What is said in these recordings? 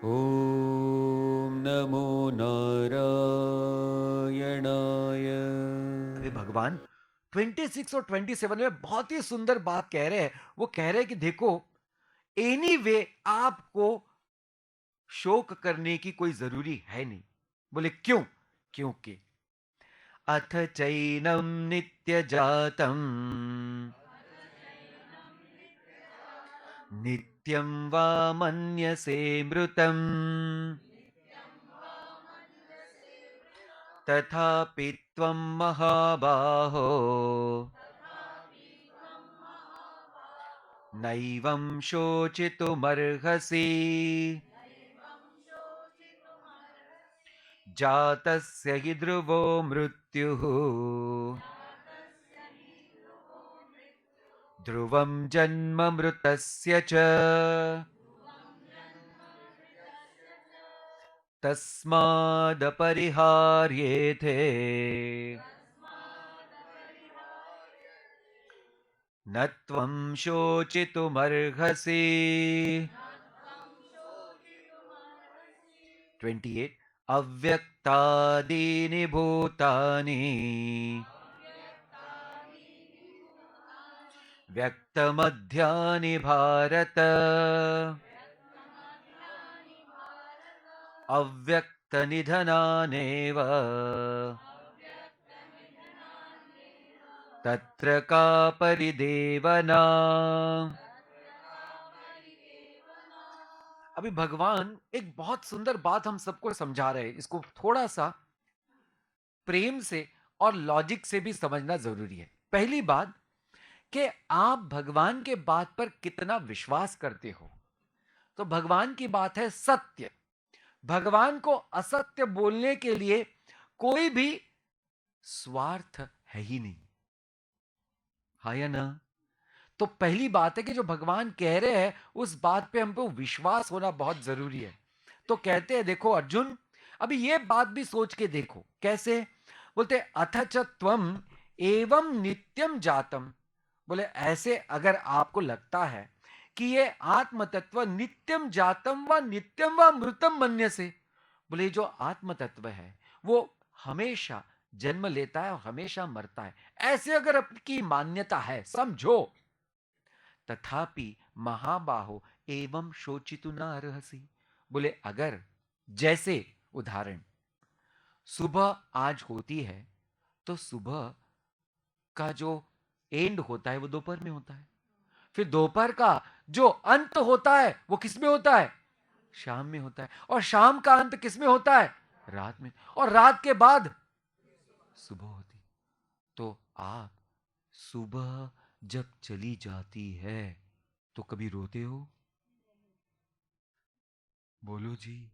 ओम नमो नारायणाय। अरे भगवान 26 और 27 में बहुत ही सुंदर बात कह रहे हैं। वो कह रहे हैं कि देखो, एनीवे आपको शोक करने की कोई जरूरी है नहीं। बोले क्यों? क्योंकि अथ चैनम नित्य जातम नित्यं वा मन्यसे मृतम् तथापि त्वं महाबाहो नैवं शोचितुमर्हसि जातस्य हि ध्रुवो मृत्युः ध्रुवं जन्म मृतस्य च तस्मादपरिहार्येथे न त्वं शोचितुमर्हसि। 28 अव्यक्तादीनि भूतानि व्यक्तमध्यानि भारत अव्यक्तनिधनानेव तत्र का परिदेवना। अभी भगवान एक बहुत सुंदर बात हम सबको समझा रहे हैं। इसको थोड़ा सा प्रेम से और लॉजिक से भी समझना जरूरी है। पहली बात कि आप भगवान के बात पर कितना विश्वास करते हो। तो भगवान की बात है सत्य। भगवान को असत्य बोलने के लिए कोई भी स्वार्थ है ही नहीं। हाँ या ना? तो पहली बात है कि जो भगवान कह रहे हैं उस बात पे हमको विश्वास होना बहुत जरूरी है। तो कहते हैं देखो अर्जुन, अभी ये बात भी सोच के देखो कैसे। बोलते अथ च त्वम एवं नित्यम जातम। बोले ऐसे अगर आपको लगता है कि ये आत्म तत्व नित्यम जातम व नित्यम व मृतम मन्य से, बोले जो आत्म तत्व है वो हमेशा जन्म लेता है और हमेशा मरता है, ऐसे अगर आपकी मान्यता है समझो, तथापि महाबाहो एवं शोचितु न अर्हसि। बोले अगर जैसे उदाहरण सुबह आज होती है तो सुबह का जो एंड होता है वो दोपहर में होता है। फिर दोपहर का जो अंत होता है वो किस में होता है? शाम में होता है। और शाम का अंत किस में होता है? रात में। और रात के बाद सुबह होती। तो आप सुबह जब चली जाती है तो कभी रोते हो? बोलो जी।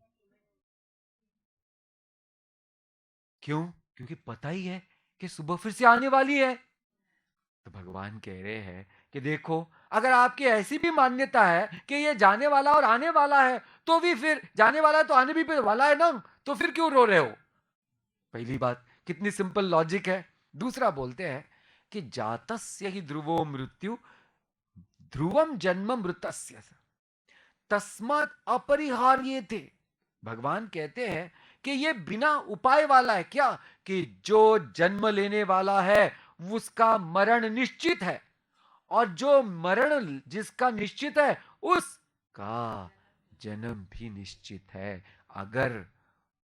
क्यों? क्योंकि पता ही है कि सुबह फिर से आने वाली है। तो भगवान कह रहे हैं कि देखो, अगर आपकी ऐसी भी मान्यता है कि ये जाने वाला और आने वाला है, तो भी फिर जाने वाला है तो आने भी वाला है ना, तो फिर क्यों रो रहे हो? पहली बात, कितनी सिंपल लॉजिक है। दूसरा बोलते हैं कि जातस्य ही ध्रुवो मृत्यु ध्रुवम जन्म मृतस्य तस्मात् अपरिहार्य थे। भगवान कहते हैं कि ये बिना उपाय वाला है। क्या? कि जो जन्म लेने वाला है उसका मरण निश्चित है, और जो मरण जिसका निश्चित है उसका जन्म भी निश्चित है, अगर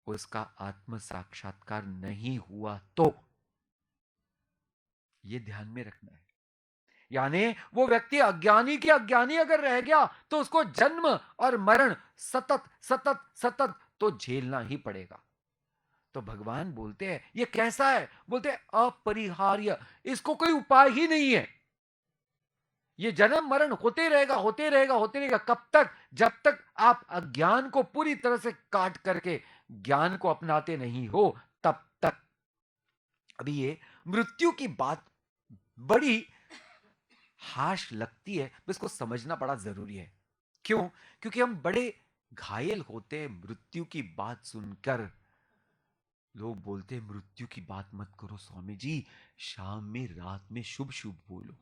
उसका आत्म साक्षात्कार नहीं हुआ तो। ये ध्यान में रखना है। यानी वो व्यक्ति अज्ञानी के अज्ञानी अगर रह गया तो उसको जन्म और मरण सतत सतत सतत तो झेलना ही पड़ेगा। तो भगवान बोलते हैं ये कैसा है? बोलते हैं अपरिहार्य, इसको कोई उपाय ही नहीं है। ये जन्म मरण होते रहेगा होते रहेगा होते रहेगा। कब तक? जब तक आप अज्ञान को पूरी तरह से काट करके ज्ञान को अपनाते नहीं हो तब तक। अभी ये मृत्यु की बात बड़ी हाश लगती है, इसको समझना बड़ा जरूरी है। क्यों? क्योंकि हम बड़े घायल होते हैं मृत्यु की बात सुनकर। लोग बोलते हैं मृत्यु की बात मत करो स्वामी जी, शाम में रात में शुभ शुभ बोलो।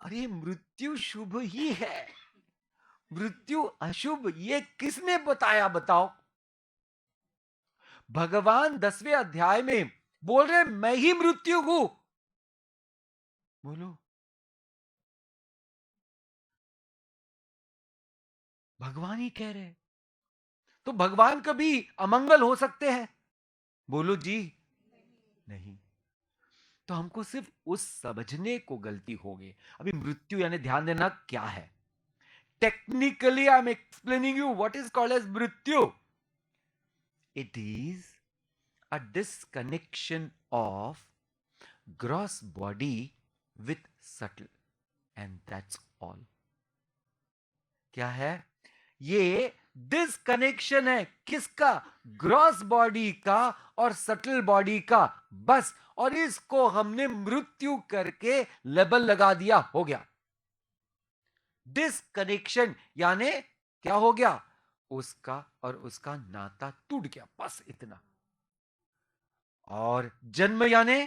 अरे मृत्यु शुभ ही है। मृत्यु अशुभ, ये किसने बताया बताओ? भगवान 10वें अध्याय में बोल रहे मैं ही मृत्यु हूं। बोलो, भगवान ही कह रहे, तो भगवान कभी अमंगल हो सकते हैं? बोलो जी, नहीं। तो हमको सिर्फ उस समझने को गलती हो गई। अभी मृत्यु यानी ध्यान देना क्या है। Technically I am explaining you what is called as मृत्यु। It is a disconnection of gross body with subtle, and that's all. क्या है ये? डिसकनेक्शन है किसका? ग्रॉस बॉडी का और सटल बॉडी का, बस। और इसको हमने मृत्यु करके लेबल लगा दिया, हो गया डिसकनेक्शन। यानी क्या हो गया? उसका और उसका नाता टूट गया, बस इतना। और जन्म यानी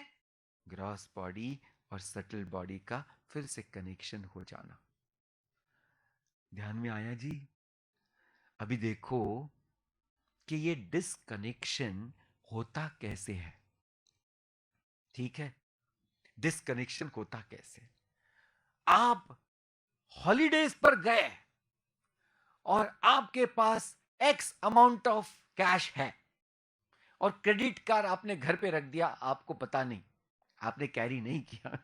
ग्रॉस बॉडी और सटल बॉडी का फिर से कनेक्शन हो जाना। ध्यान में आया जी? अभी देखो कि ये डिसकनेक्शन होता कैसे है। ठीक है, डिसकनेक्शन होता कैसे? आप हॉलीडेज पर गए और आपके पास एक्स अमाउंट ऑफ कैश है और क्रेडिट कार्ड आपने घर पे रख दिया, आपको पता नहीं, आपने कैरी नहीं किया।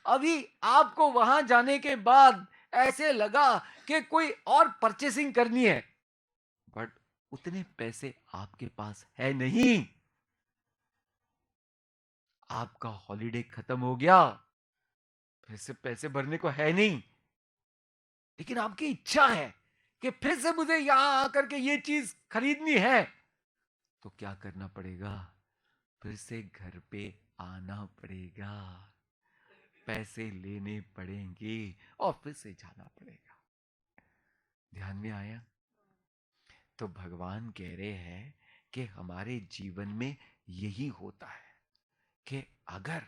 अभी आपको वहां जाने के बाद ऐसे लगा कि कोई और परचेसिंग करनी है, बट उतने पैसे आपके पास है नहीं। आपका हॉलीडे खत्म हो गया, फिर से पैसे भरने को है नहीं, लेकिन आपकी इच्छा है कि फिर से मुझे यहां आकर के ये चीज खरीदनी है। तो क्या करना पड़ेगा? फिर से घर पे आना पड़ेगा, पैसे लेने पड़ेंगे और फिर से जाना पड़ेगा। ध्यान में आया? तो भगवान कह रहे हैं कि हमारे जीवन में यही होता है कि अगर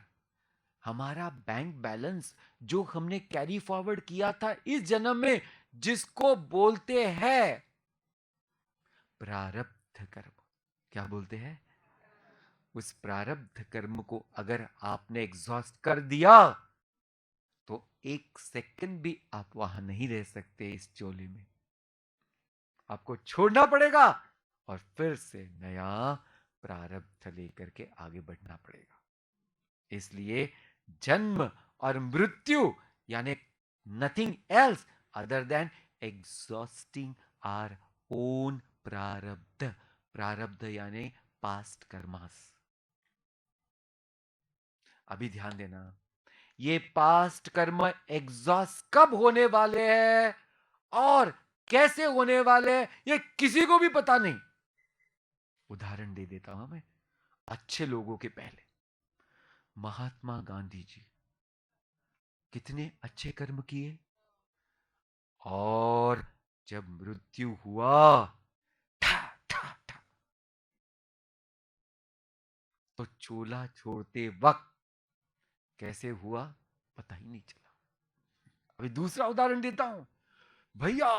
हमारा बैंक बैलेंस जो हमने कैरी फॉरवर्ड किया था इस जन्म में, जिसको बोलते हैं प्रारब्ध कर्म, क्या बोलते हैं? उस प्रारब्ध कर्म को अगर आपने एग्जॉस्ट कर दिया तो एक सेकंड भी आप वहां नहीं रह सकते इस चोले में, आपको छोड़ना पड़ेगा और फिर से नया प्रारब्ध लेकर के आगे बढ़ना पड़ेगा। इसलिए जन्म और मृत्यु यानी nothing else other than exhausting our own प्रारब्ध। प्रारब्ध यानी पास्ट कर्मास। अभी ध्यान देना, ये पास्ट कर्म एग्जॉस्ट कब होने वाले हैं और कैसे होने वाले हैं ये किसी को भी पता नहीं। उदाहरण दे देता हूं मैं अच्छे लोगों के पहले। महात्मा गांधी जी कितने अच्छे कर्म किए, और जब मृत्यु हुआ ठा ठा ठा, तो चोला छोड़ते वक्त कैसे हुआ पता ही नहीं चला। अभी दूसरा उदाहरण देता हूं भैया।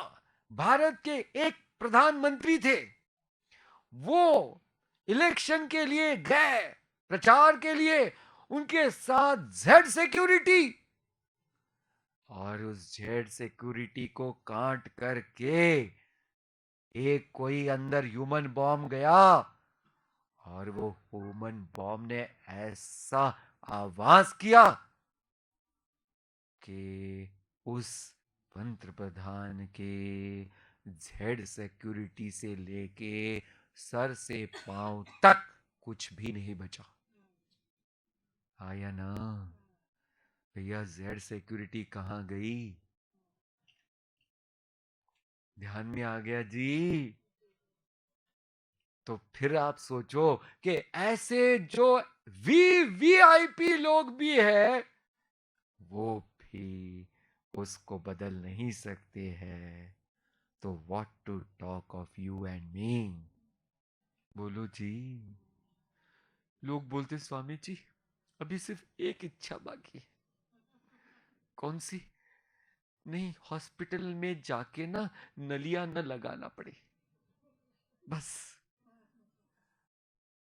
भारत के एक प्रधानमंत्री थे, वो इलेक्शन के लिए गए, प्रचार के लिए, उनके साथ जेड सिक्योरिटी, और उस जेड सिक्योरिटी को काट करके एक कोई अंदर ह्यूमन बॉम्ब गया, और वो ह्यूमन बॉम्ब ने ऐसा आवाज किया कि उस मंत्र प्रधान के जेड सिक्योरिटी से लेके सर से पांव तक कुछ भी नहीं बचा। आया ना? भैया जेड सिक्योरिटी कहां गई? ध्यान में आ गया जी? तो फिर आप सोचो कि ऐसे जो वीआईपी लोग भी है वो भी उसको बदल नहीं सकते हैं, तो what to talk of you and me. बोलो जी। लोग बोलते स्वामी जी अभी सिर्फ एक इच्छा बाकी है। कौन सी? नहीं, हॉस्पिटल में जाके ना नलियां न लगाना पड़े, बस।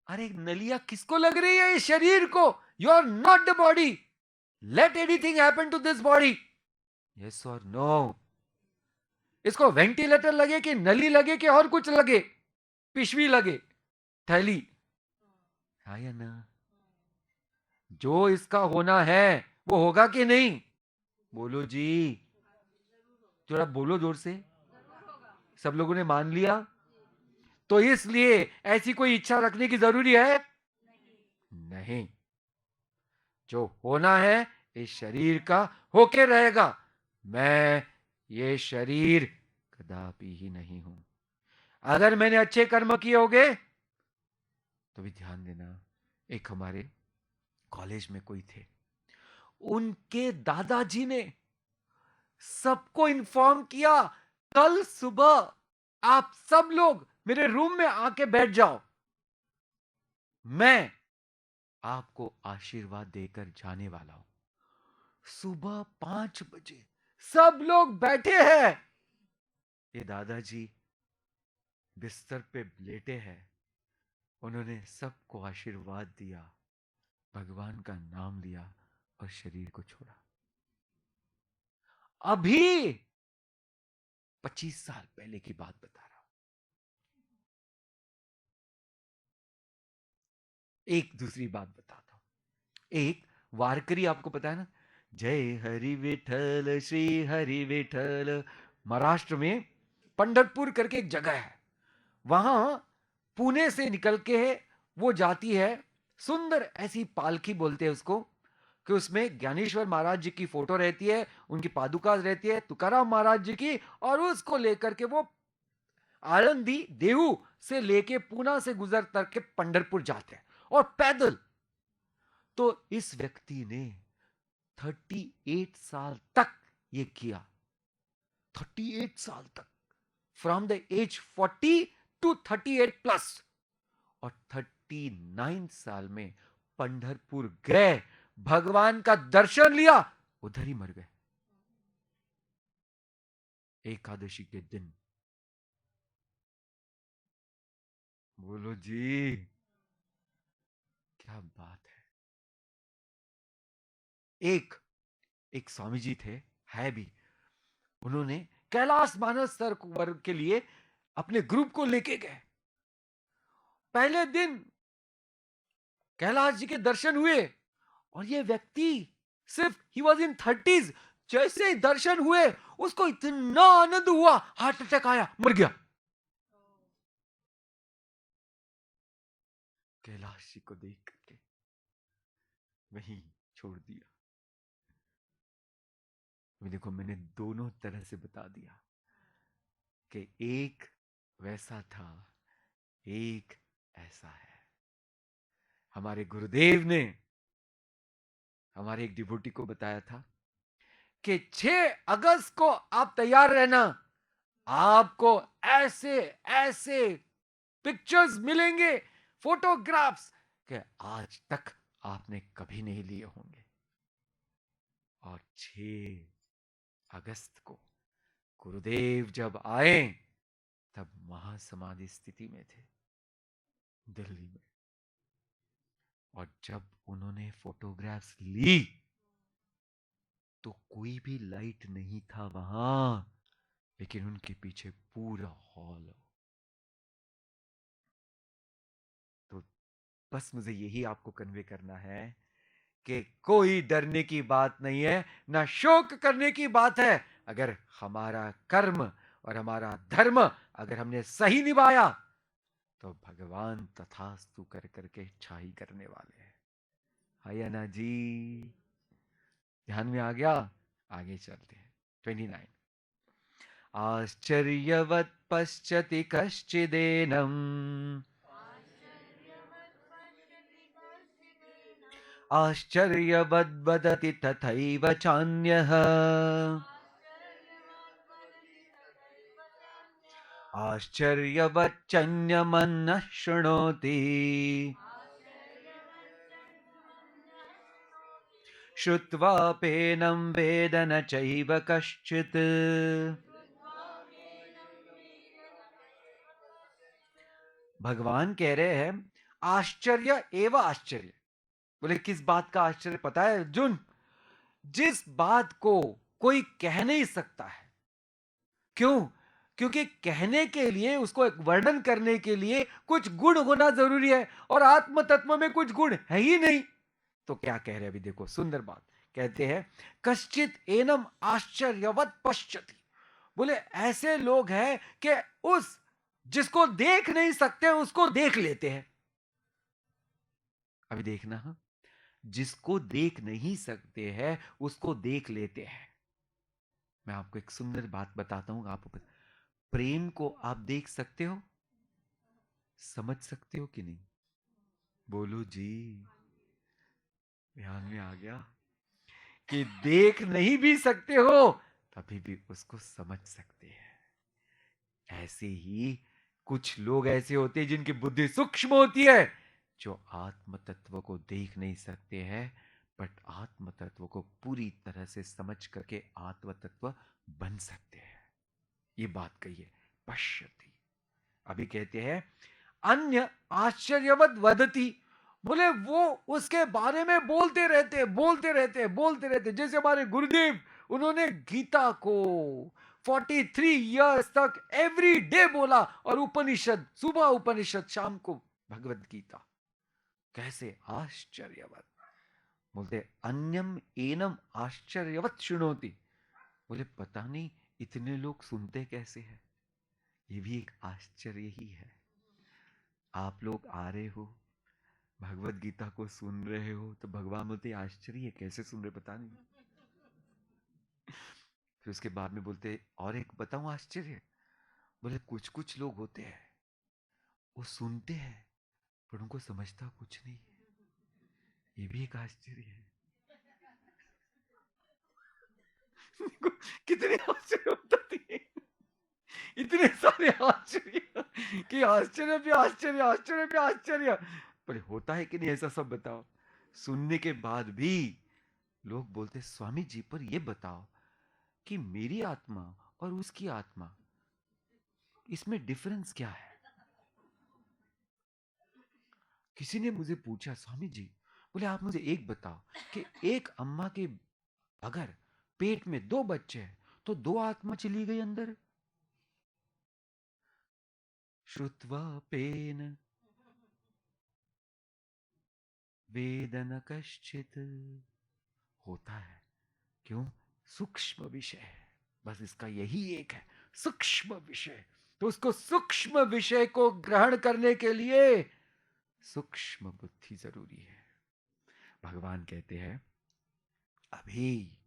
अरे नलियां किसको लग रही है? इस शरीर को। You are not the body. Let anything happen to this body, yes और नो। इसको वेंटिलेटर लगे कि नली लगे कि और कुछ लगे, पिशवी लगे, थैली, हाँ या ना? जो इसका होना है वो होगा कि नहीं? बोलो जी, थोड़ा बोलो जोर से। सब लोगों ने मान लिया? तो इसलिए ऐसी कोई इच्छा रखने की जरूरी है नहीं। जो होना है इस शरीर का होके रहेगा। मैं ये शरीर कदापि ही नहीं हूं। अगर मैंने अच्छे कर्म किए होंगे तो भी ध्यान देना, एक हमारे कॉलेज में कोई थे, उनके दादाजी ने सबको इन्फॉर्म किया, कल सुबह आप सब लोग मेरे रूम में आके बैठ जाओ, मैं आपको आशीर्वाद देकर जाने वाला हूं। सुबह 5 बजे सब लोग बैठे हैं, ये दादाजी बिस्तर पे लेटे हैं। उन्होंने सबको आशीर्वाद दिया, भगवान का नाम लिया और शरीर को छोड़ा। अभी 25 साल पहले की बात बता रहा हूं। एक दूसरी बात बताता हूं। एक वारकरी आपको पता है ना, जय हरि विठल श्री हरि विठल। महाराष्ट्र में पंढरपुर करके एक जगह है, वहां पुणे से निकल के वो जाती है, सुंदर ऐसी पालकी बोलते हैं उसको, कि उसमें ज्ञानेश्वर महाराज जी की फोटो रहती है, उनकी पादुका रहती है, तुकाराम महाराज जी की, और उसको लेकर के वो आळंदी देहू से लेके पूना से गुजर करके पंढरपुर जाते हैं और पैदल। तो इस व्यक्ति ने 38 साल तक ये किया, 38 साल तक, from the age 40 to 38 plus. और 39 साल में पंढरपुर गए, भगवान का दर्शन लिया, उधर ही मर गए एकादशी के दिन। बोलो जी, क्या बात है। एक एक स्वामी जी थे, है भी, उन्होंने कैलाश मानस सरोवर के लिए अपने ग्रुप को लेके गए। पहले दिन कैलाश जी के दर्शन हुए, और ये व्यक्ति सिर्फ ही वॉज इन 30s, जैसे ही दर्शन हुए उसको इतना आनंद हुआ, हार्ट अटैक आया, मर गया। कैलाश जी को देख करके वहीं छोड़ दिया। देखो, मैंने दोनों तरह से बता दिया कि एक वैसा था, एक ऐसा है। हमारे गुरुदेव ने हमारे एक डिवोटी को बताया था कि 6 अगस्त को आप तैयार रहना, आपको ऐसे ऐसे पिक्चर्स मिलेंगे, फोटोग्राफ्स, कि आज तक आपने कभी नहीं लिए होंगे। और 6 अगस्त को गुरुदेव जब आए तब महासमाधि स्थिति में थे, दिल्ली में। और जब उन्होंने फोटोग्राफ्स ली तो कोई भी लाइट नहीं था वहां, लेकिन उनके पीछे पूरा हॉल। तो बस मुझे यही आपको कन्वे करना है कि कोई डरने की बात नहीं है, ना शोक करने की बात है। अगर हमारा कर्म और हमारा धर्म अगर हमने सही निभाया तो भगवान तथास्तु कर करके इच्छा ही करने वाले हैं। हाय ना जी, ध्यान में आ गया? आगे चलते हैं। 29। आश्चर्यवत् पश्यति कश्चिदेनम् आश्चर्यवद्वदति तथैव चान्यः आश्चर्यवच्चन्यमन्नः शृणोति श्रुत्वापेनं वेद न चैव कश्चित्। भगवान कह रहे हैं आश्चर्य एवं आश्चर्य। बोले किस बात का आश्चर्य पता है अर्जुन? जिस बात को कोई कह नहीं सकता है। क्यों? क्योंकि कहने के लिए, उसको एक वर्णन करने के लिए कुछ गुण होना जरूरी है, और आत्म तत्व में कुछ गुण है ही नहीं। तो क्या कह रहे हैं अभी देखो, सुंदर बात कहते हैं, कश्चित एनम आश्चर्यवत पश्यति। बोले ऐसे लोग हैं कि उस जिसको देख नहीं सकते उसको देख लेते हैं। अभी देखना, हाँ, जिसको देख नहीं सकते हैं उसको देख लेते हैं। मैं आपको एक सुंदर बात बताता हूं। आप प्रेम को आप देख सकते हो, समझ सकते हो कि नहीं? बोलो जी। ध्यान में आ गया कि देख नहीं भी सकते हो तभी भी उसको समझ सकते हैं। ऐसे ही कुछ लोग ऐसे होते हैं जिनकी बुद्धि सूक्ष्म होती है, जो आत्म तत्व को देख नहीं सकते हैं, बट आत्म तत्व को पूरी तरह से समझ करके आत्म तत्व बन सकते हैं। ये बात कहिए, पश्यति। अभी कहते हैं अन्य आश्चर्यवत वदति। बोले वो उसके बारे में बोलते रहते बोलते रहते बोलते रहते। जैसे हमारे गुरुदेव, उन्होंने गीता को 43 इयर्स तक एवरी डे बोला, और उपनिषद सुबह उपनिषद, शाम को भगवत गीता। कैसे आश्चर्यवत। बोलते अन्यम एनम आश्चर्यवत शुणोति। बोले पता नहीं इतने लोग सुनते कैसे हैं, ये भी एक आश्चर्य ही है। आप लोग आ रहे हो, भगवत गीता को सुन रहे हो, तो भगवान बोलते आश्चर्य है, कैसे सुन रहे पता नहीं। फिर उसके बाद में बोलते और एक बताऊं आश्चर्य। बोले कुछ कुछ लोग होते हैं, वो सुनते हैं पर उनको समझता कुछ नहीं है, ये भी एक आश्चर्य है। कितने आश्चर्य होते हैं, इतने सारे आश्चर्य कि आश्चर्य भी आश्चर्य, आश्चर्य भी आश्चर्य। पर होता है कि नहीं ऐसा, सब बताओ। सुनने के बाद भी लोग बोलते स्वामी जी पर ये बताओ कि मेरी आत्मा और उसकी आत्मा, इसमें डिफरेंस क्या है? किसी ने मुझे पूछा स्वामी जी, बोले आप मुझे एक बताओ कि एक अम्मा के अगर पेट में 2 बच्चे हैं तो 2 आत्मा चली गई अंदर। श्रुत्वा पेन वेदन कश्चित। होता है, क्यों? सूक्ष्म विषय है, बस इसका यही एक है, सूक्ष्म विषय। तो उसको सूक्ष्म विषय को ग्रहण करने के लिए सूक्ष्म बुद्धि जरूरी है। भगवान कहते हैं अभी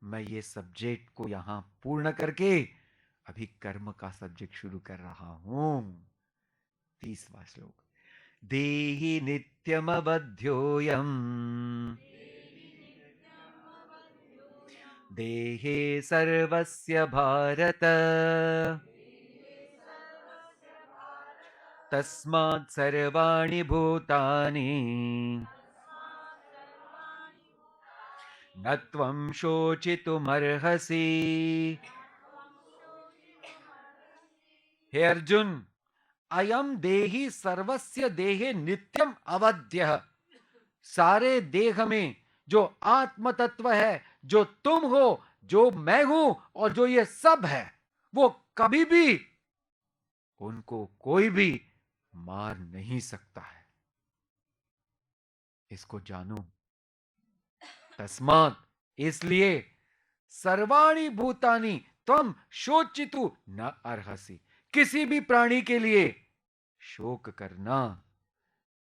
मैं ये सब्जेक्ट को यहां पूर्ण करके अभी कर्म का सब्जेक्ट शुरू कर रहा हूं। 30वां श्लोक, देहि नित्यमवध्योऽयम् देहे सर्वस्य भारत तस्मात् सर्वाणि भूतानि न त्वं शोचितुमर्हसि। हे अर्जुन, अयम देहि सर्वस्य देहे नित्यम अवध्यः। सारे देह में जो आत्म तत्व है, जो तुम हो, जो मैं हूं, और जो ये सब है, वो कभी भी, उनको कोई भी मार नहीं सकता है। इसको जानो। तस्मात्, इसलिए, सर्वाणि भूतानि त्वम शोचितु न अर्हसि। किसी भी प्राणी के लिए शोक करना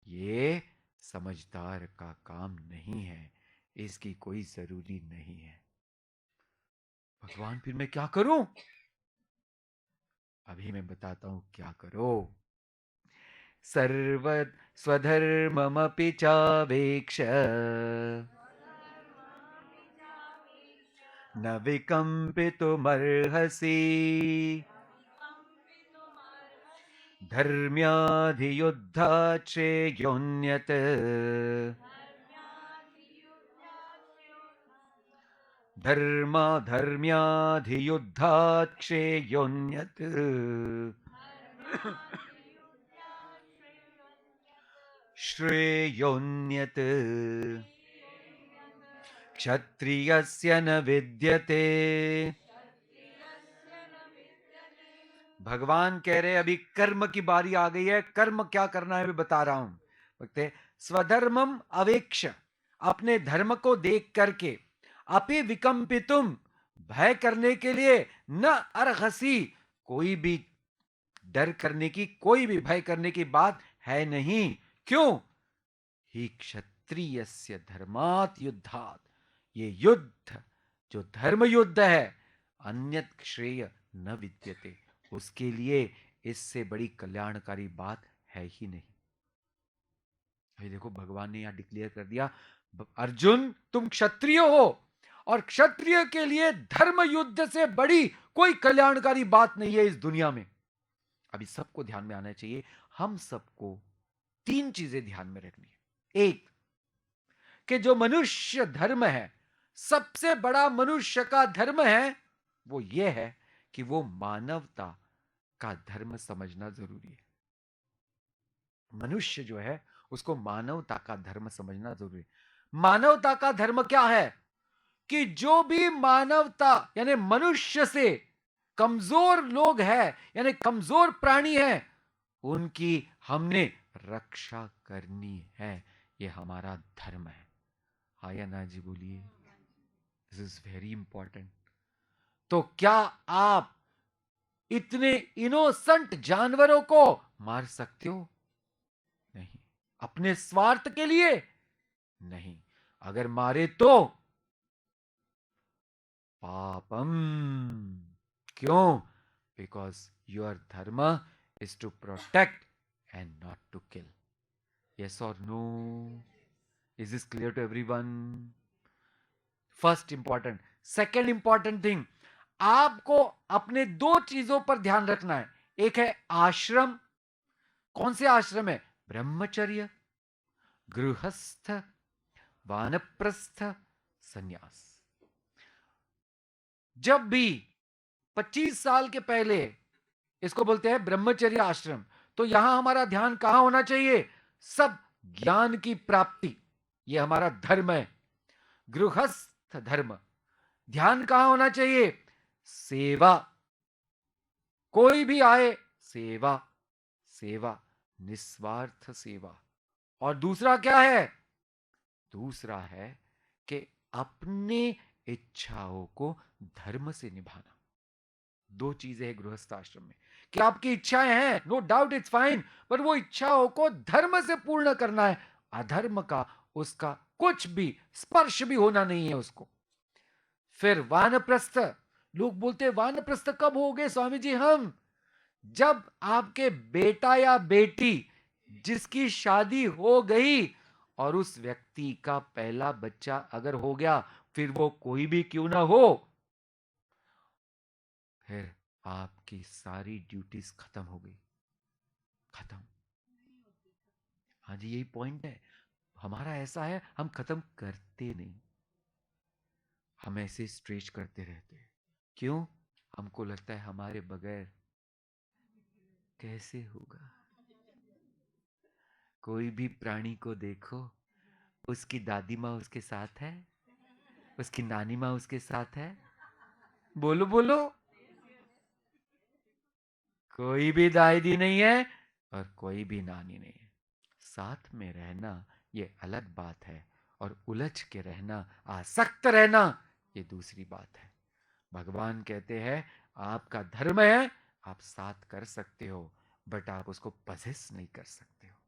ये समझदार का काम नहीं है, इसकी कोई जरूरी नहीं है। भगवान फिर मैं क्या करूं? अभी मैं बताता हूं क्या करो। सर्व स्वधर्ममपि चावेक्ष न विकम्पितुमर्हसि धर्म्याधियुद्धात् श्रेयोऽन्यत् धर्माधर्म्याधियुद्धात् श्रेयोन्यत् श्रेयोन्यत् क्षत्रियस्य न विद्यते। भगवान कह रहे अभी कर्म की बारी आ गई है, कर्म क्या करना है मैं बता रहा हूं। बोलते स्वधर्मम अवेक्ष, अपने धर्म को देख करके, अपि विकंपितुम, भय करने के लिए, न अर्हसी, कोई भी डर करने की, कोई भी भय करने की बात है नहीं। क्यों? ही क्षत्रियस्य धर्मात् युद्धात्, ये युद्ध जो धर्म युद्ध है, अन्यत श्रेय न विद्यते, उसके लिए इससे बड़ी कल्याणकारी बात है ही नहीं। अभी देखो भगवान ने यहां डिक्लेयर कर दिया, अर्जुन तुम क्षत्रिय हो, और क्षत्रिय के लिए धर्म युद्ध से बड़ी कोई कल्याणकारी बात नहीं है इस दुनिया में। अभी सबको ध्यान में आना चाहिए, हम सबको तीन चीजें ध्यान में रखनी है। एक, कि जो मनुष्य धर्म है, सबसे बड़ा मनुष्य का धर्म है, वो ये है कि वो मानवता का धर्म समझना जरूरी है। मनुष्य जो है उसको मानवता का धर्म समझना जरूरी है। मानवता का धर्म क्या है? कि जो भी मानवता यानी मनुष्य से कमजोर लोग हैं, यानी कमजोर प्राणी हैं, उनकी हमने रक्षा करनी है। ये हमारा धर्म है। हाँ या ना जी बोलिए। This is very important. तो क्या आप इतने इनोसेंट जानवरों को मार सकते हो? नहीं। अपने स्वार्थ के लिए नहीं। अगर मारे तो पापम। क्यों? Because your dharma is to protect and not to kill. Yes और no? Is this clear to everyone? First important. Second important thing, आपको अपने दो चीजों पर ध्यान रखना है। एक है आश्रम। कौन से आश्रम है? ब्रह्मचर्य, गृहस्थ, वानप्रस्थ, सन्यास। जब भी 25 साल के पहले, इसको बोलते हैं ब्रह्मचर्य आश्रम, तो यहां हमारा ध्यान कहां होना चाहिए? सब ज्ञान की प्राप्ति, यह हमारा धर्म है। गृहस्थ धर्म, ध्यान कहां होना चाहिए? सेवा। कोई भी आए, सेवा, सेवा, निस्वार्थ सेवा। और दूसरा क्या है? दूसरा है कि अपने इच्छाओं को धर्म से निभाना। दो चीजें हैं गृहस्थ आश्रम में, कि आपकी इच्छाएं हैं, नो डाउट इट्स फाइन, पर वो इच्छाओं को धर्म से पूर्ण करना है। अधर्म का, उसका कुछ भी स्पर्श भी होना नहीं है उसको। फिर वानप्रस्थ। लोग बोलते हैं वानप्रस्थ कब हो गए स्वामी जी हम? जब आपके बेटा या बेटी जिसकी शादी हो गई और उस व्यक्ति का पहला बच्चा अगर हो गया, फिर वो कोई भी क्यों ना हो, फिर आपकी सारी ड्यूटीज खत्म हो गई। खत्म। हाँ जी, यही पॉइंट है। हमारा ऐसा है, हम खत्म करते नहीं, हम ऐसे स्ट्रेच करते रहते हैं। क्यों? हमको लगता है हमारे बगैर कैसे होगा। कोई भी प्राणी को देखो, उसकी दादी माँ उसके साथ है, उसकी नानी माँ उसके साथ है। बोलो बोलो। कोई भी दादी नहीं है और कोई भी नानी नहीं है। साथ में रहना ये अलग बात है, और उलझ के रहना, आसक्त रहना, ये दूसरी बात है। भगवान कहते हैं आपका धर्म है, आप साथ कर सकते हो, बट आप उसको पजेस नहीं कर सकते हो।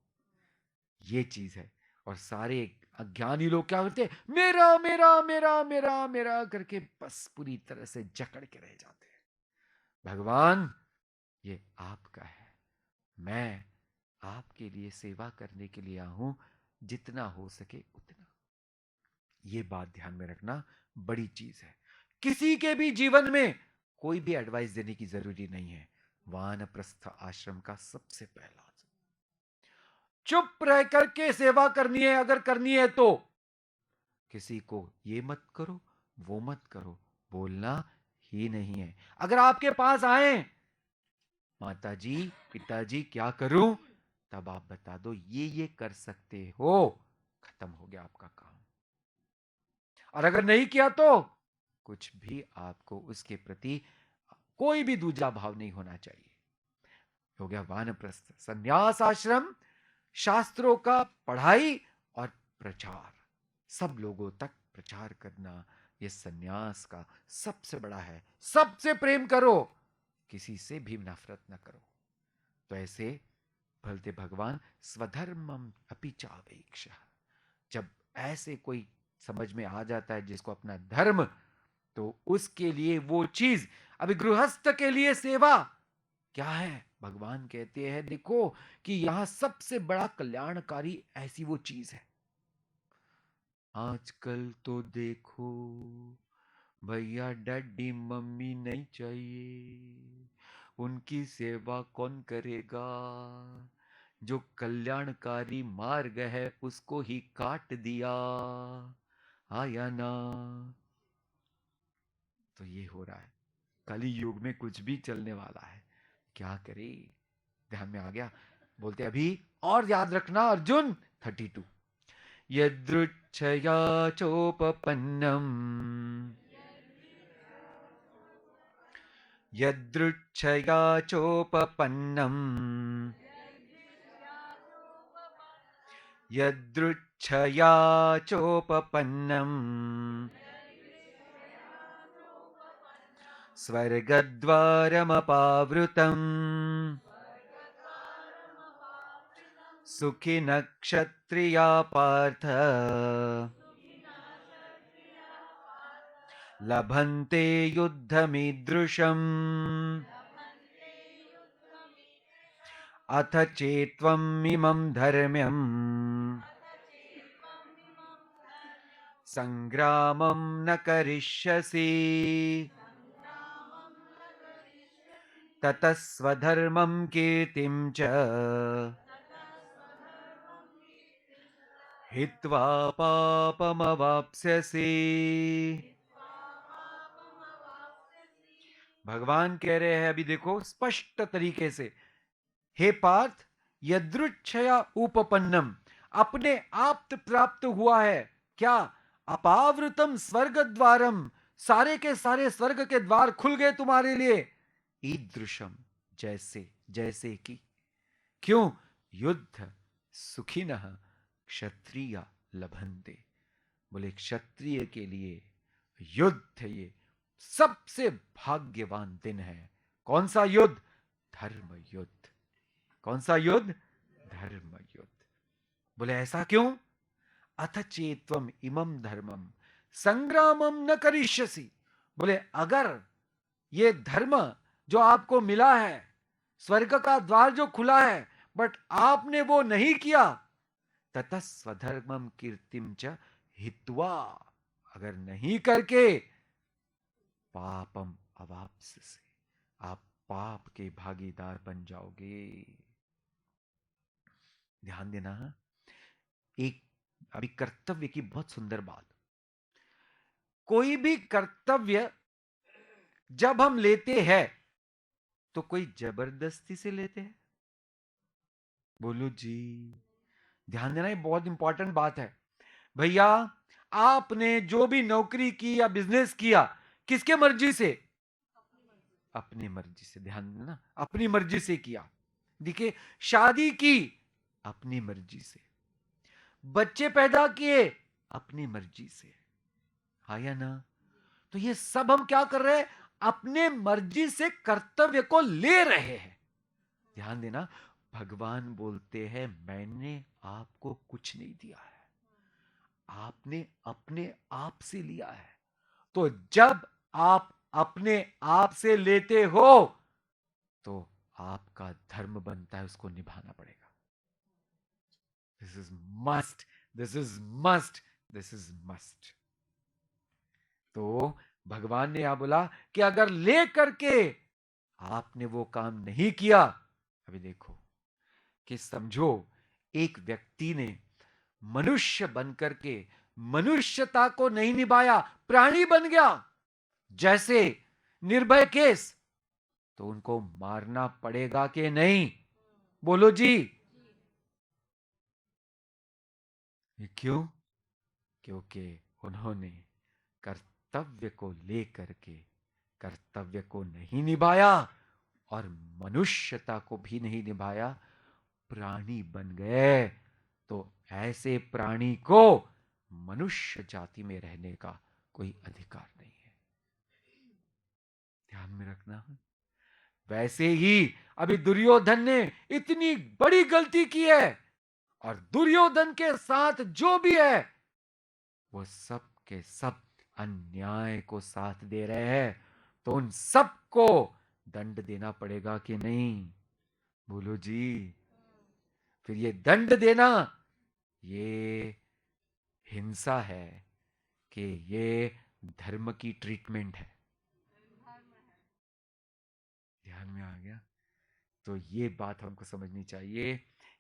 ये चीज है। और सारे अज्ञानी लोग क्या करते हैं? मेरा मेरा मेरा मेरा मेरा करके बस पूरी तरह से जकड़ के रह जाते हैं। भगवान, ये आपका है, मैं आपके लिए सेवा करने के लिए आया हूं, जितना हो सके उतना। ये बात ध्यान में रखना, बड़ी चीज है। किसी के भी जीवन में कोई भी एडवाइस देने की जरूरी नहीं है। वानप्रस्थ आश्रम का सबसे पहला, चुप रह करके सेवा करनी है, अगर करनी है तो। किसी को ये मत करो, वो मत करो, बोलना ही नहीं है। अगर आपके पास आए, माता जी पिताजी क्या करूं, तब आप बता दो ये कर सकते हो, खत्म हो गया आपका काम। और अगर नहीं किया तो कुछ भी आपको उसके प्रति कोई भी दूजा भाव नहीं होना चाहिए। हो गया वानप्रस्थ, संन्यास आश्रम, शास्त्रों का पढ़ाई और प्रचार, सब लोगों तक प्रचार करना, यह संन्यास का सबसे बड़ा है। सबसे प्रेम करो, किसी से भी नफरत न करो। तो ऐसे भलते भगवान स्वधर्मम अपि चावेक्ष, जब ऐसे कोई समझ में आ जाता है जिसको अपना धर्म, तो उसके लिए वो चीज, अभी गृहस्थ के लिए सेवा क्या है, भगवान कहते हैं देखो कि यहां सबसे बड़ा कल्याणकारी ऐसी वो चीज है। आजकल तो देखो भैया डैडी मम्मी नहीं चाहिए, उनकी सेवा कौन करेगा, जो कल्याणकारी मार्ग है उसको ही काट दिया, आया ना। तो ये हो रहा है, कली युग में कुछ भी चलने वाला है, क्या करे। ध्यान में आ गया, बोलते अभी और याद रखना अर्जुन 32, यदृच्छया चोपपन्नम, यदृच्छया चोपपन्नम, यदृच्छया चोपपन्नम, स्वर्गद्वारमपावृतम् सुखिनः क्षत्रिया पार्थ लभन्ते युद्धमीदृशम् अथ चेत्त्वम् इमं धर्म्यम् संग्रामं न करिष्यसि ततः स्वधर्मं कीर्तिं च हित्वा पापमवाप्स्यसि। भगवान कह रहे हैं अभी देखो स्पष्ट तरीके से, हे पार्थ, यदृच्छया उपपन्नम, अपने आप प्राप्त हुआ है क्या, अपावृतम स्वर्ग द्वारम, सारे के सारे स्वर्ग के द्वार खुल गए तुम्हारे लिए, ईदृशम, जैसे जैसे कि, क्यों, युद्ध सुखिनः क्षत्रिय लभन्ते, बोले क्षत्रिय के लिए युद्ध ये सबसे भाग्यवान दिन है। कौन सा युद्ध, धर्म युद्ध। कौन सा युद्ध, धर्म युद्ध। बोले ऐसा क्यों, अथ चेत्वम इमम धर्मम संग्रामम न करिष्यसि, बोले अगर ये धर्म जो आपको मिला है, स्वर्ग का द्वार जो खुला है, बट आपने वो नहीं किया, ततः स्वधर्मम कीर्तिम च हित्वा, अगर नहीं करके, पापम अवाप्स्यसि, आप पाप के भागीदार बन जाओगे। ध्यान देना, एक अभी कर्तव्य की बहुत सुंदर बात, कोई भी कर्तव्य जब हम लेते हैं तो कोई जबरदस्ती से लेते हैं, बोलो जी। ध्यान देना, ये बहुत इंपॉर्टेंट बात है भैया। आपने जो भी नौकरी की या बिजनेस किया, किसके मर्जी से, अपनी मर्जी से। ध्यान देना, अपनी मर्जी से किया। देखिए, शादी की अपनी मर्जी से, बच्चे पैदा किए अपनी मर्जी से, हाँ या ना। तो ये सब हम क्या कर रहे हैं, अपने मर्जी से कर्तव्य को ले रहे हैं। ध्यान देना, भगवान बोलते हैं मैंने आपको कुछ नहीं दिया है, आपने अपने आप से लिया है। तो जब आप अपने आप से लेते हो तो आपका धर्म बनता है, उसको निभाना पड़ेगा। This is must, this is must, this is must. तो भगवान ने यहां बोला कि अगर ले करके आपने वो काम नहीं किया, अभी देखो कि समझो एक व्यक्ति ने मनुष्य बनकर के मनुष्यता को नहीं निभाया, प्राणी बन गया, जैसे निर्भय केस, तो उनको मारना पड़ेगा कि नहीं? बोलो जी। ये क्यों? क्योंकि उन्होंने कर्तव्य को लेकर के कर्तव्य को नहीं निभाया और मनुष्यता को भी नहीं निभाया, प्राणी बन गए। तो ऐसे प्राणी को मनुष्य जाति में रहने का कोई अधिकार नहीं है, ध्यान में रखना। वैसे ही अभी दुर्योधन ने इतनी बड़ी गलती की है, और दुर्योधन के साथ जो भी है वो सब के सब अन्याय को साथ दे रहे हैं, तो उन सबको दंड देना पड़ेगा कि नहीं? बोलो जी। फिर ये दंड देना, ये हिंसा है कि ये धर्म की ट्रीटमेंट है? ध्यान में आ गया? तो ये बात हमको समझनी चाहिए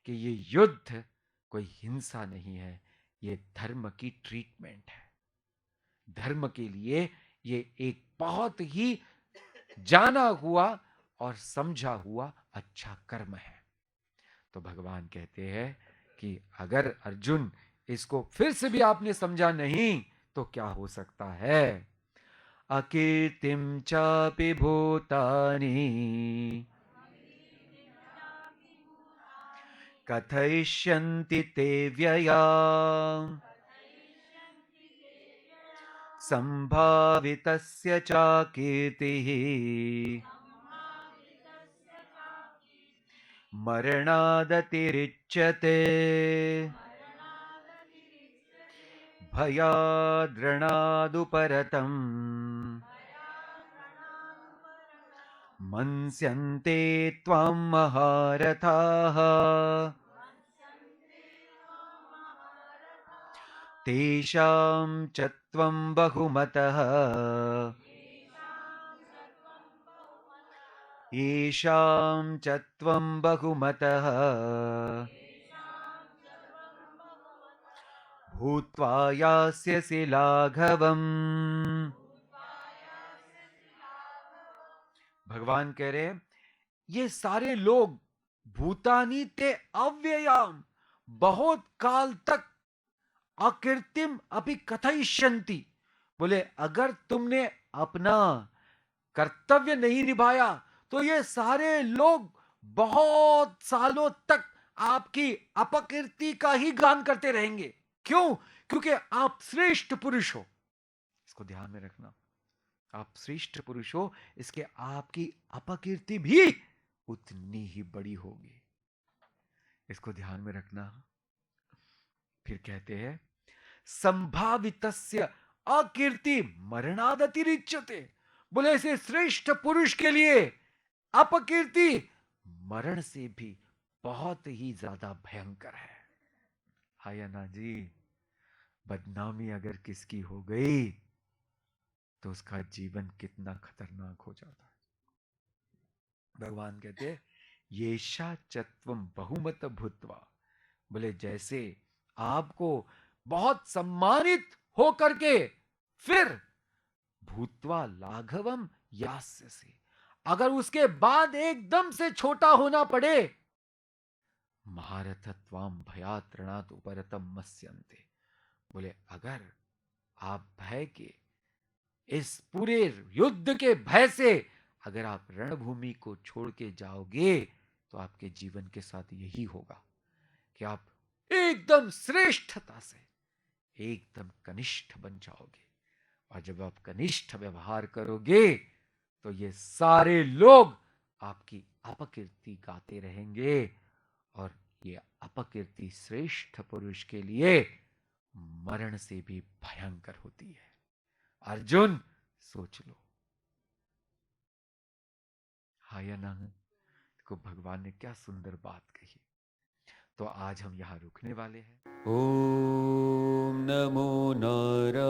कि ये युद्ध कोई हिंसा नहीं है, ये धर्म की ट्रीटमेंट है। धर्म के लिए ये एक बहुत ही जाना हुआ और समझा हुआ अच्छा कर्म है। तो भगवान कहते हैं कि अगर अर्जुन इसको फिर से भी आपने समझा नहीं तो क्या हो सकता है? अकीर्तिम चापि भूतानि कथयिष्यन्ति ते व्यया संभावितस्य च कीर्तिः मरणादतिरिच्यते भयाद्रणादुपरतम् मन्स्यन्ते त्वां महारथाः तेषां च त्वं बहुमतः येषां च त्वं बहुमतः भूत्वा यास्यसि लाघवम्। भगवान कह रहे हैं ये सारे लोग भूतानी ते अव्ययाम, बहुत काल तक अकीर्तिम अभी कथयिष्यन्ति, बोले अगर तुमने अपना कर्तव्य नहीं निभाया तो ये सारे लोग बहुत सालों तक आपकी अपकीर्ति का ही गान करते रहेंगे। क्यों? क्योंकि आप श्रेष्ठ पुरुष हो, इसको ध्यान में रखना। आप श्रेष्ठ पुरुष हो, इसके आपकी अपकीर्ति भी उतनी ही बड़ी होगी, इसको ध्यान में रखना। फिर कहते हैं संभावितस्य अकीर्ति मरणादतिरिच्यते, बोले ऐसे श्रेष्ठ पुरुष के लिए अपकीर्ति मरण से भी बहुत ही ज्यादा भयंकर है। हाय ना जी, बदनामी अगर किसकी हो गई तो उसका जीवन कितना खतरनाक हो जाता है। भगवान कहते हैं येषा चत्वम बहुमत भूत्वा, बोले जैसे आपको बहुत सम्मानित हो करके फिर भूत्वा लाघवम यास्य से, अगर उसके बाद एकदम से छोटा होना पड़े, महारथत्वाम भयात त्रणात उपरतम मस्यन्ते, बोले अगर आप भय के इस पूरे युद्ध के भय से अगर आप रणभूमि को छोड़ के जाओगे तो आपके जीवन के साथ यही होगा कि आप एकदम श्रेष्ठता से एकदम कनिष्ठ बन जाओगे, और जब आप कनिष्ठ व्यवहार करोगे तो ये सारे लोग आपकी अपकीर्ति गाते रहेंगे, और ये अपकीर्ति श्रेष्ठ पुरुष के लिए मरण से भी भयंकर होती है। अर्जुन सोच लो। हाय ना को भगवान ने क्या सुंदर बात कही। तो आज हम यहां रुकने वाले हैं। ॐ नमो नारायणाय।